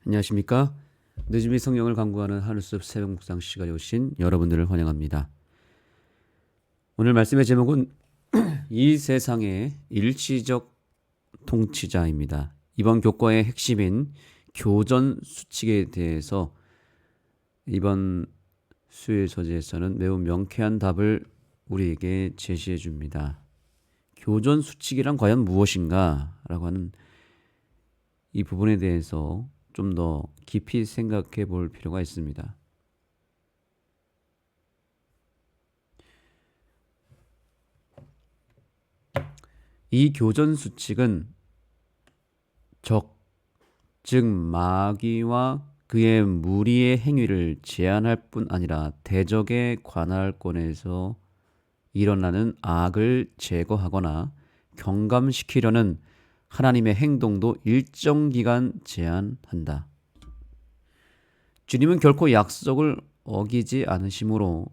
안녕하십니까? 늦음이 성령을 강구하는 하늘숲 새벽 묵상 시간에 오신 여러분들을 환영합니다. 오늘 말씀의 제목은 이 세상의 일시적 통치자입니다. 이번 교과의 핵심인 교전 수칙에 대해서 이번 수요일 서재에서는 매우 명쾌한 답을 우리에게 제시해 줍니다. 교전 수칙이란 과연 무엇인가? 라고 하는 이 부분에 대해서 좀 더 깊이 생각해 볼 필요가 있습니다. 이 교전 수칙은 적, 즉 마귀와 그의 무리의 행위를 제한할 뿐 아니라 대적의 관할권에서 일어나는 악을 제거하거나 경감시키려는 하나님의 행동도 일정 기간 제한한다. 주님은 결코 약속을 어기지 않으시므로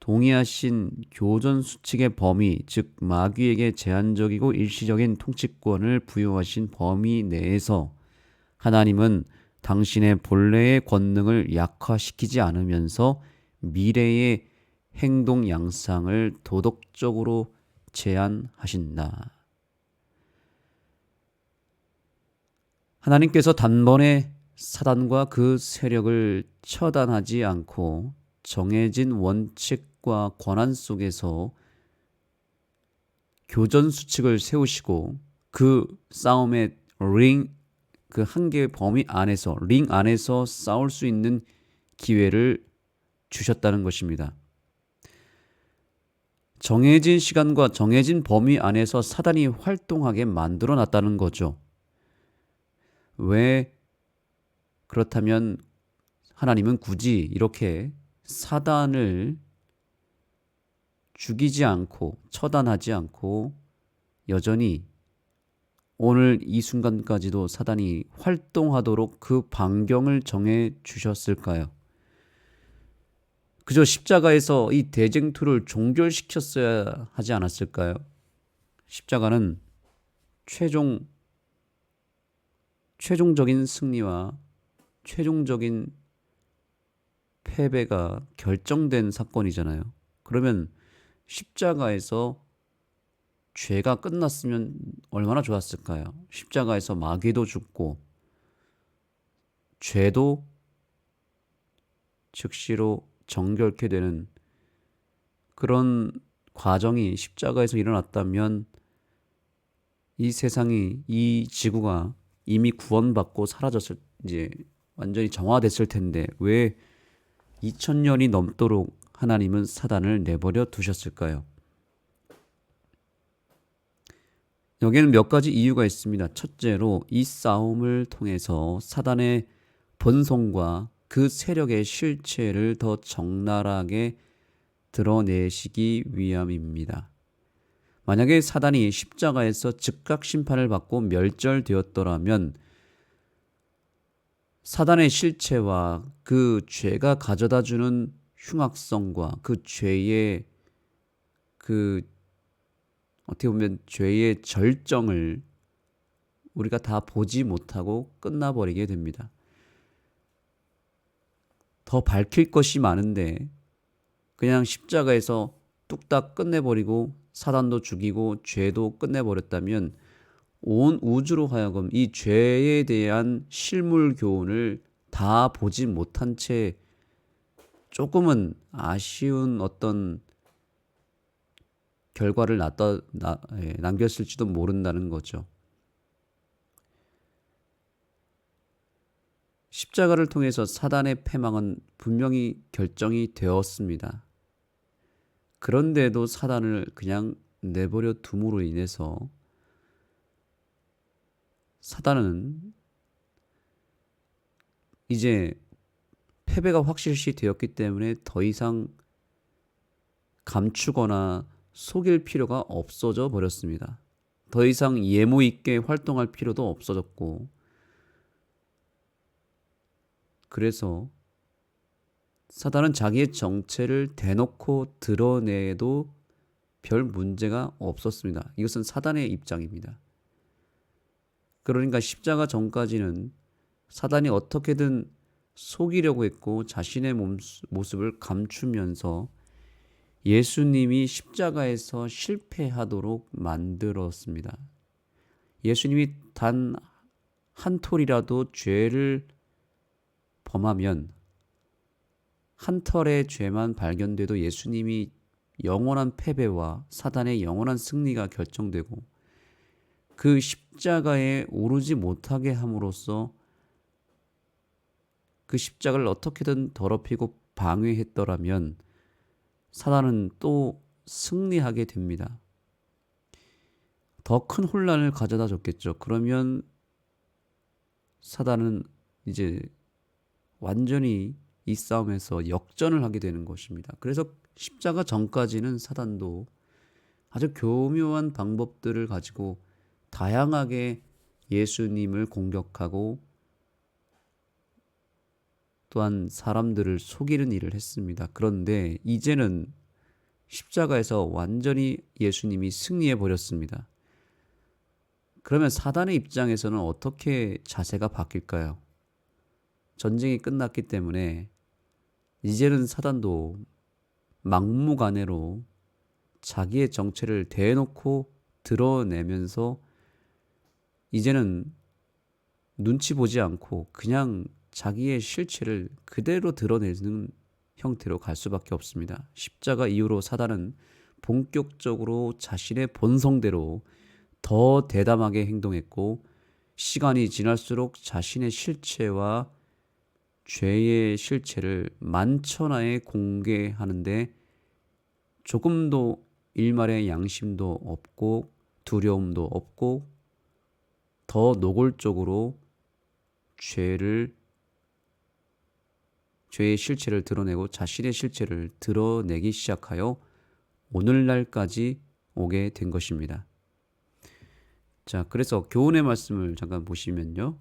동의하신 교전 수칙의 범위, 즉 마귀에게 제한적이고 일시적인 통치권을 부여하신 범위 내에서 하나님은 당신의 본래의 권능을 약화시키지 않으면서 미래의 행동 양상을 도덕적으로 제한하신다. 하나님께서 단번에 사단과 그 세력을 처단하지 않고 정해진 원칙과 권한 속에서 교전 수칙을 세우시고 그 싸움의 그 한계의 범위 안에서 링 안에서 싸울 수 있는 기회를 주셨다는 것입니다. 정해진 시간과 정해진 범위 안에서 사단이 활동하게 만들어 놨다는 거죠. 왜 그렇다면 하나님은 굳이 이렇게 사단을 죽이지 않고 처단하지 않고 여전히 오늘 이 순간까지도 사단이 활동하도록 그 반경을 정해 주셨을까요? 그저 십자가에서 이 대쟁투를 종결시켰어야 하지 않았을까요? 십자가는 최종적인 승리와 최종적인 패배가 결정된 사건이잖아요. 그러면 십자가에서 죄가 끝났으면 얼마나 좋았을까요? 십자가에서 마귀도 죽고 죄도 즉시로 정결케 되는 그런 과정이 십자가에서 일어났다면 이 세상이, 이 지구가 이미 구원받고 이제 완전히 정화됐을 텐데 왜 2000년이 넘도록 하나님은 사단을 내버려 두셨을까요? 여기에는 몇 가지 이유가 있습니다. 첫째로 이 싸움을 통해서 사단의 본성과 그 세력의 실체를 더 적나라하게 드러내시기 위함입니다. 만약에 사단이 십자가에서 즉각 심판을 받고 멸절되었더라면 사단의 실체와 그 죄가 가져다주는 흉악성과 그 죄의 어떻게 보면 죄의 절정을 우리가 다 보지 못하고 끝나버리게 됩니다. 더 밝힐 것이 많은데 그냥 십자가에서 뚝딱 끝내버리고 사단도 죽이고 죄도 끝내버렸다면 온 우주로 하여금 이 죄에 대한 실물 교훈을 다 보지 못한 채 조금은 아쉬운 어떤 결과를 남겼을지도 모른다는 거죠. 십자가를 통해서 사단의 패망은 분명히 결정이 되었습니다. 그런데도 사단을 그냥 내버려 둠으로 인해서 사단은 이제 패배가 확실시 되었기 때문에 더 이상 감추거나 속일 필요가 없어져 버렸습니다. 더 이상 예모 있게 활동할 필요도 없어졌고 그래서 사단은 자기의 정체를 대놓고 드러내도 별 문제가 없었습니다. 이것은 사단의 입장입니다. 그러니까 십자가 전까지는 사단이 어떻게든 속이려고 했고 자신의 모습을 감추면서 예수님이 십자가에서 실패하도록 만들었습니다. 예수님이 단 한 톨이라도 죄를 범하면 한 털의 죄만 발견돼도 예수님이 영원한 패배와 사단의 영원한 승리가 결정되고 그 십자가에 오르지 못하게 함으로써 그 십자가를 어떻게든 더럽히고 방해했더라면 사단은 또 승리하게 됩니다. 더 큰 혼란을 가져다 줬겠죠. 그러면 사단은 이제 완전히 이 싸움에서 역전을 하게 되는 것입니다. 그래서 십자가 전까지는 사단도 아주 교묘한 방법들을 가지고 다양하게 예수님을 공격하고 또한 사람들을 속이는 일을 했습니다. 그런데 이제는 십자가에서 완전히 예수님이 승리해 버렸습니다. 그러면 사단의 입장에서는 어떻게 자세가 바뀔까요? 전쟁이 끝났기 때문에 이제는 사단도 막무가내로 자기의 정체를 대놓고 드러내면서 이제는 눈치 보지 않고 그냥 자기의 실체를 그대로 드러내는 형태로 갈 수밖에 없습니다. 십자가 이후로 사단은 본격적으로 자신의 본성대로 더 대담하게 행동했고 시간이 지날수록 자신의 실체와 죄의 실체를 만천하에 공개하는데 조금도 일말의 양심도 없고 두려움도 없고 더 노골적으로 죄의 실체를 드러내고 자신의 실체를 드러내기 시작하여 오늘날까지 오게 된 것입니다. 자, 그래서 교훈의 말씀을 잠깐 보시면요.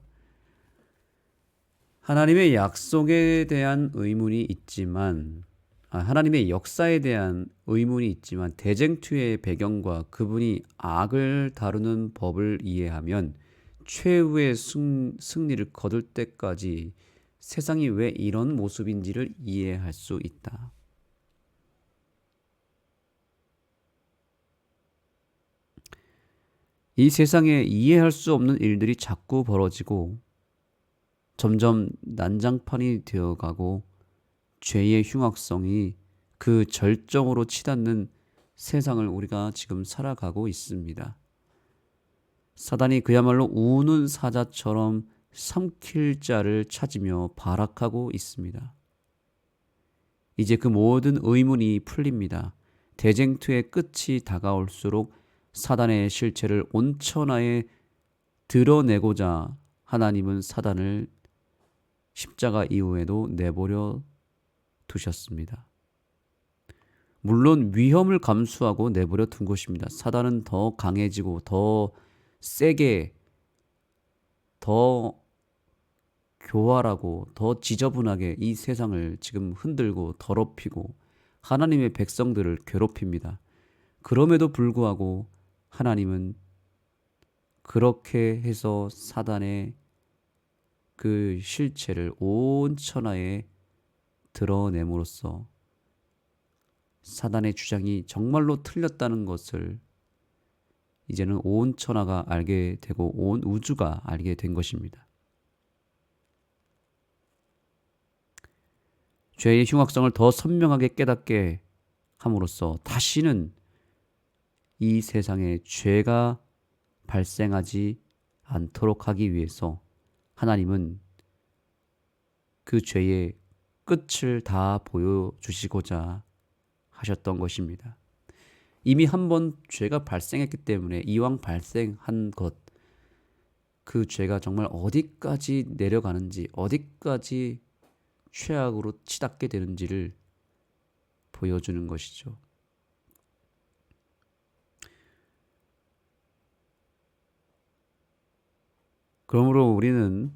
하나님의 약속에 대한 의문이 있지만 하나님의 역사에 대한 의문이 있지만 대쟁투의 배경과 그분이 악을 다루는 법을 이해하면 최후의 승리를 거둘 때까지 세상이 왜 이런 모습인지를 이해할 수 있다. 이 세상에 이해할 수 없는 일들이 자꾸 벌어지고 점점 난장판이 되어가고 죄의 흉악성이 그 절정으로 치닫는 세상을 우리가 지금 살아가고 있습니다. 사단이 그야말로 우는 사자처럼 삼킬 자를 찾으며 발악하고 있습니다. 이제 그 모든 의문이 풀립니다. 대쟁투의 끝이 다가올수록 사단의 실체를 온천하에 드러내고자 하나님은 사단을 십자가 이후에도 내버려 두셨습니다. 물론 위험을 감수하고 내버려 둔 것입니다. 사단은 더 강해지고 더 세게 더 교활하고 더 지저분하게 이 세상을 지금 흔들고 더럽히고 하나님의 백성들을 괴롭힙니다. 그럼에도 불구하고 하나님은 그렇게 해서 사단의 그 실체를 온 천하에 드러냄으로써 사단의 주장이 정말로 틀렸다는 것을 이제는 온 천하가 알게 되고 온 우주가 알게 된 것입니다. 죄의 흉악성을 더 선명하게 깨닫게 함으로써 다시는 이 세상에 죄가 발생하지 않도록 하기 위해서 하나님은 그 죄의 끝을 다 보여주시고자 하셨던 것입니다. 이미 한 번 죄가 발생했기 때문에 이왕 발생한 것, 그 죄가 정말 어디까지 내려가는지, 어디까지 최악으로 치닫게 되는지를 보여주는 것이죠. 그러므로 우리는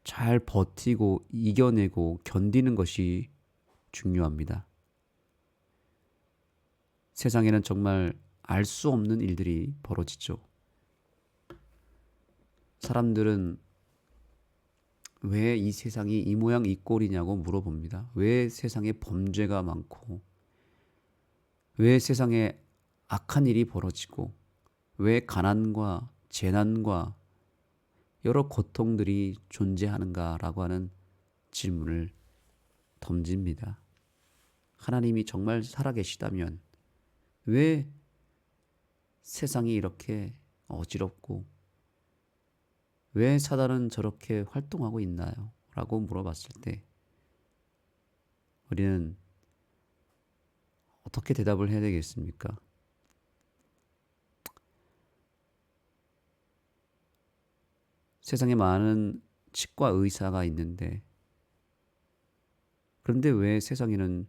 잘 버티고 이겨내고 견디는 것이 중요합니다. 세상에는 정말 알 수 없는 일들이 벌어지죠. 사람들은 왜 이 세상이 이 모양 이 꼴이냐고 물어봅니다. 왜 세상에 범죄가 많고, 왜 세상에 악한 일이 벌어지고, 왜 가난과 재난과 여러 고통들이 존재하는가라고 하는 질문을 던집니다. 하나님이 정말 살아계시다면 왜 세상이 이렇게 어지럽고 왜 사단은 저렇게 활동하고 있나요? 라고 물어봤을 때 우리는 어떻게 대답을 해야 되겠습니까? 세상에 많은 치과 의사가 있는데 그런데 왜 세상에는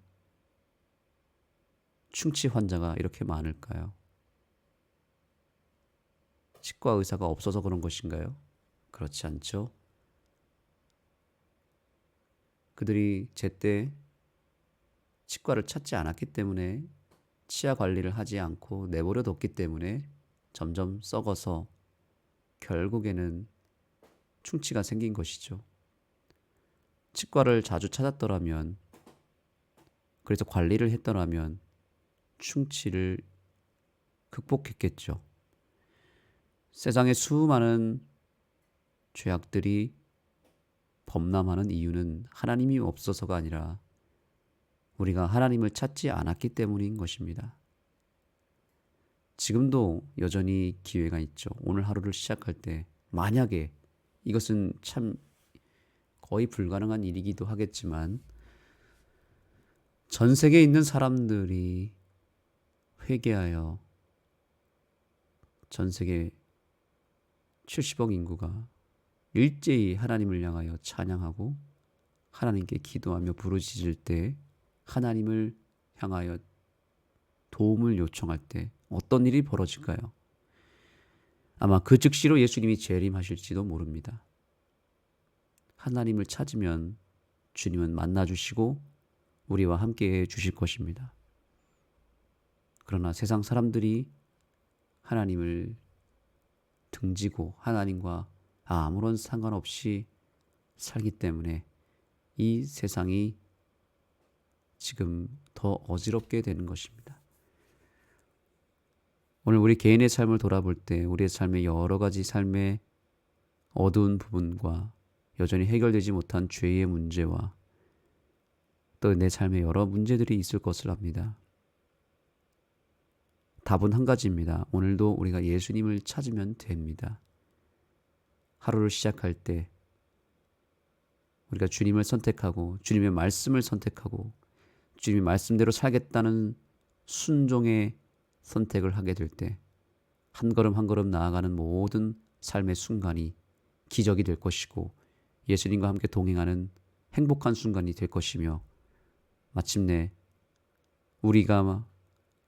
충치 환자가 이렇게 많을까요? 치과 의사가 없어서 그런 것인가요? 그렇지 않죠. 그들이 제때 치과를 찾지 않았기 때문에 치아 관리를 하지 않고 내버려 뒀기 때문에 점점 썩어서 결국에는 충치가 생긴 것이죠. 치과를 자주 찾았더라면, 그래서 관리를 했더라면 충치를 극복했겠죠. 세상에 수많은 죄악들이 범람하는 이유는 하나님이 없어서가 아니라 우리가 하나님을 찾지 않았기 때문인 것입니다. 지금도 여전히 기회가 있죠. 오늘 하루를 시작할 때 만약에 이것은 참 거의 불가능한 일이기도 하겠지만 전 세계에 있는 사람들이 회개하여 전 세계 70억 인구가 일제히 하나님을 향하여 찬양하고 하나님께 기도하며 부르짖을 때 하나님을 향하여 도움을 요청할 때 어떤 일이 벌어질까요? 아마 그 즉시로 예수님이 재림하실지도 모릅니다. 하나님을 찾으면 주님은 만나주시고 우리와 함께 해주실 것입니다. 그러나 세상 사람들이 하나님을 등지고 하나님과 아무런 상관없이 살기 때문에 이 세상이 지금 더 어지럽게 되는 것입니다. 오늘 우리 개인의 삶을 돌아볼 때 우리의 삶의 여러 가지 삶의 어두운 부분과 여전히 해결되지 못한 죄의 문제와 또 내 삶에 여러 문제들이 있을 것을 압니다. 답은 한 가지입니다. 오늘도 우리가 예수님을 찾으면 됩니다. 하루를 시작할 때 우리가 주님을 선택하고 주님의 말씀을 선택하고 주님의 말씀대로 살겠다는 순종의 선택을 하게 될 때 한 걸음 한 걸음 나아가는 모든 삶의 순간이 기적이 될 것이고 예수님과 함께 동행하는 행복한 순간이 될 것이며 마침내 우리가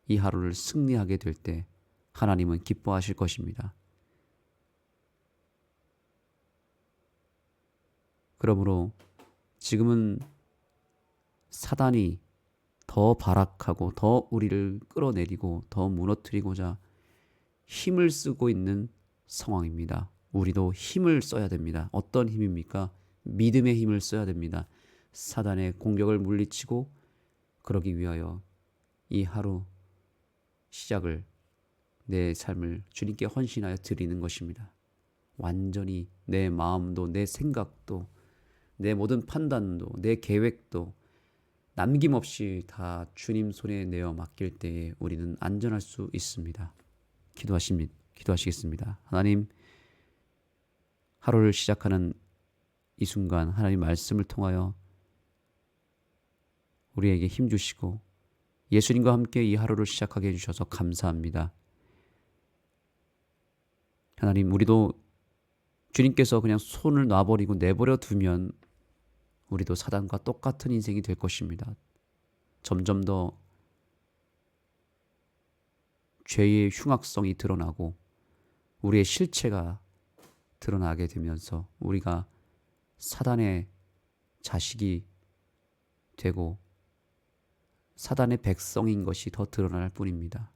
이 하루를 승리하게 될 때 하나님은 기뻐하실 것입니다. 그러므로 지금은 사단이 더 발악하고 더 우리를 끌어내리고 더 무너뜨리고자 힘을 쓰고 있는 상황입니다. 우리도 힘을 써야 됩니다. 어떤 힘입니까? 믿음의 힘을 써야 됩니다. 사단의 공격을 물리치고 그러기 위하여 이 하루 시작을 내 삶을 주님께 헌신하여 드리는 것입니다. 완전히 내 마음도 내 생각도 내 모든 판단도 내 계획도 남김없이 다 주님 손에 내어 맡길 때에 우리는 안전할 수 있습니다. 기도하시겠습니다. 하나님, 하루를 시작하는 이 순간 하나님 말씀을 통하여 우리에게 힘 주시고 예수님과 함께 이 하루를 시작하게 해주셔서 감사합니다. 하나님, 우리도 주님께서 그냥 손을 놔버리고 내버려 두면 우리도 사단과 똑같은 인생이 될 것입니다. 점점 더 죄의 흉악성이 드러나고 우리의 실체가 드러나게 되면서 우리가 사단의 자식이 되고 사단의 백성인 것이 더 드러날 뿐입니다.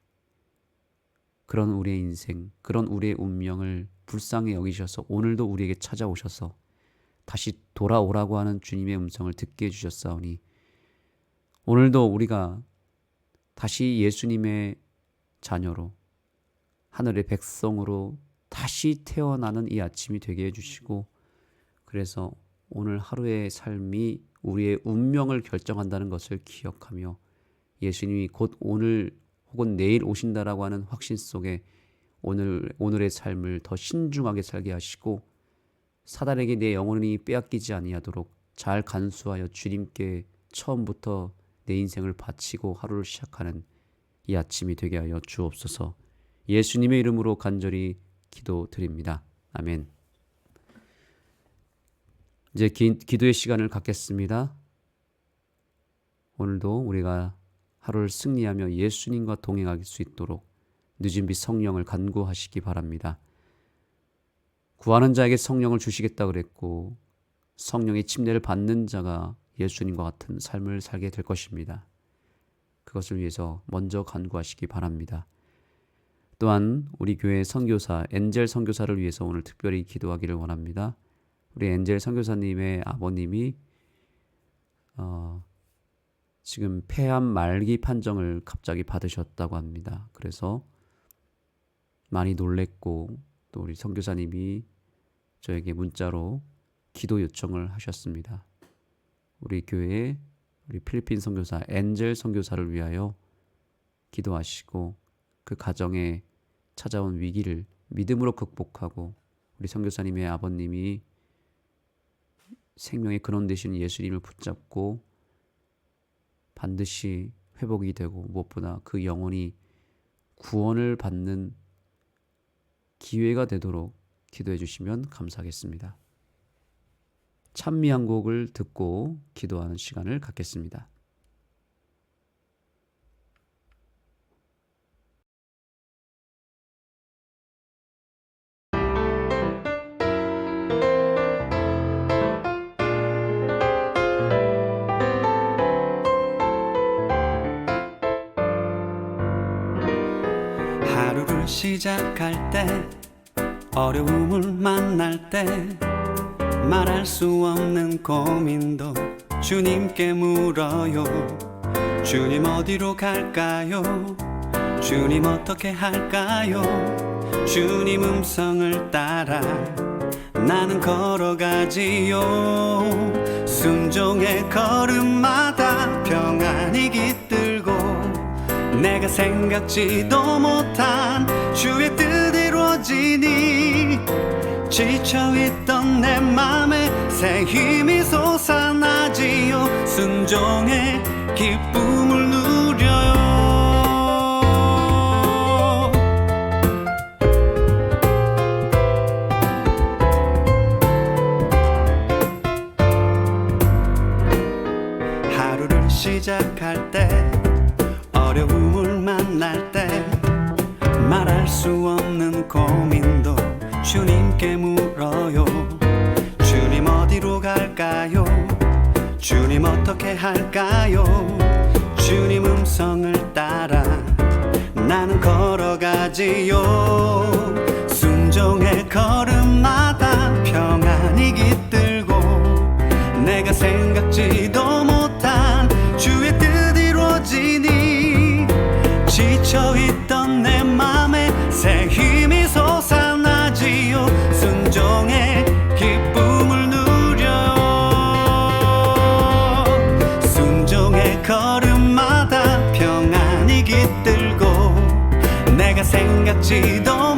그런 우리의 인생, 그런 우리의 운명을 불쌍히 여기셔서 오늘도 우리에게 찾아오셔서 다시 돌아오라고 하는 주님의 음성을 듣게 해주셨사오니 오늘도 우리가 다시 예수님의 자녀로 하늘의 백성으로 다시 태어나는 이 아침이 되게 해주시고, 그래서 오늘 하루의 삶이 우리의 운명을 결정한다는 것을 기억하며 예수님이 곧 오늘 혹은 내일 오신다라고 하는 확신 속에 오늘의 삶을 더 신중하게 살게 하시고 사단에게 내 영혼이 빼앗기지 아니하도록 잘 간수하여 주님께 처음부터 내 인생을 바치고 하루를 시작하는 이 아침이 되게 하여 주옵소서. 예수님의 이름으로 간절히 기도드립니다. 아멘. 이제 기도의 시간을 갖겠습니다. 오늘도 우리가 하루를 승리하며 예수님과 동행할 수 있도록 늦은 빛 성령을 간구하시기 바랍니다. 구하는 자에게 성령을 주시겠다 그랬고 성령의 침례를 받는 자가 예수님과 같은 삶을 살게 될 것입니다. 그것을 위해서 먼저 간구하시기 바랍니다. 또한 우리 교회 선교사 엔젤 선교사를 위해서 오늘 특별히 기도하기를 원합니다. 우리 엔젤 선교사님의 아버님이 지금 폐암 말기 판정을 갑자기 받으셨다고 합니다. 그래서 많이 놀랬고 또 우리 선교사님이 저에게 문자로 기도 요청을 하셨습니다. 우리 교회에 우리 필리핀 선교사 엔젤 선교사를 위하여 기도하시고 그 가정에 찾아온 위기를 믿음으로 극복하고 우리 선교사님의 아버님이 생명의 근원 되시는 예수님을 붙잡고 반드시 회복이 되고 무엇보다 그 영혼이 구원을 받는 기회가 되도록 기도해 주시면 감사하겠습니다. 찬미 한 곡을 듣고 기도하는 시간을 갖겠습니다. 하루를 시작할 때 어려움을 만날 때 말할 수 없는 고민도 주님께 물어요. 주님 어디로 갈까요? 주님 어떻게 할까요? 주님 음성을 따라 나는 걸어가지요. 순종의 걸음마다 평안이 깃들고 내가 생각지도 못한 주의 뜻 이루어지니 지쳐있던 내 맘에 새 힘이 솟아나지요. 순종의 기쁨을 누려요. 하루를 시작할 때 어려움을 만날 때 말할 수 없는 고민도 주님께 물어요. 주님 어디로 갈까요? 주님 어떻게 할까요? 주님 음성을 따라 나는 걸어가지요. 순종의 걸음마다 평안이 깃들고 내가 생각지도 못한 주의 뜻 이루어지니 지쳐있던 내 맘에 새 힘이 솟아나지요. 순종의 기쁨을 누려 순종의 걸음마다 평안이 깃들고 내가 생각지도